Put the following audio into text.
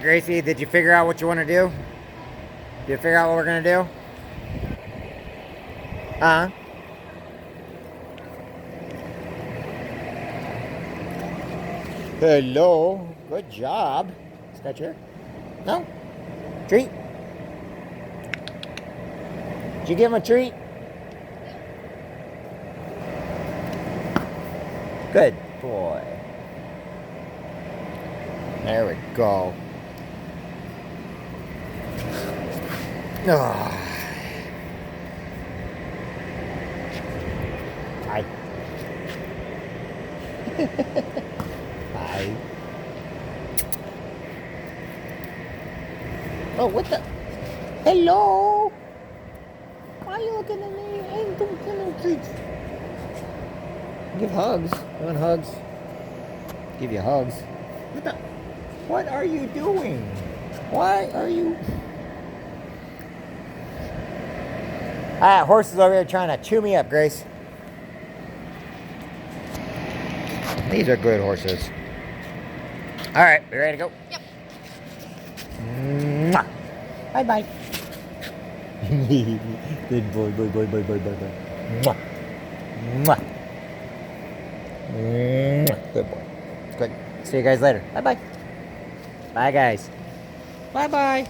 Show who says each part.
Speaker 1: Gracie, did you figure out what you want to do? Did you figure out what we're going to do? Uh-huh. Hello. Good job. Scratch here? No? Treat? Did you give him a treat? Good boy. There we go. Oh. Hi. Hi. Oh, what the? Hello? Why are you looking at me? I ain't doing no treats. Give hugs. You want hugs? Give you hugs. What the? What are you doing? Why are you? Horses over here trying to chew me up, Grace. These are good horses. All right, we ready to go?
Speaker 2: Yep.
Speaker 1: Mwah. Bye-bye. Good boy, boy, boy, boy, boy, boy, boy. Mwah. Mwah. Mwah. Good boy. Good. See you guys later. Bye-bye. Bye, guys. Bye-bye.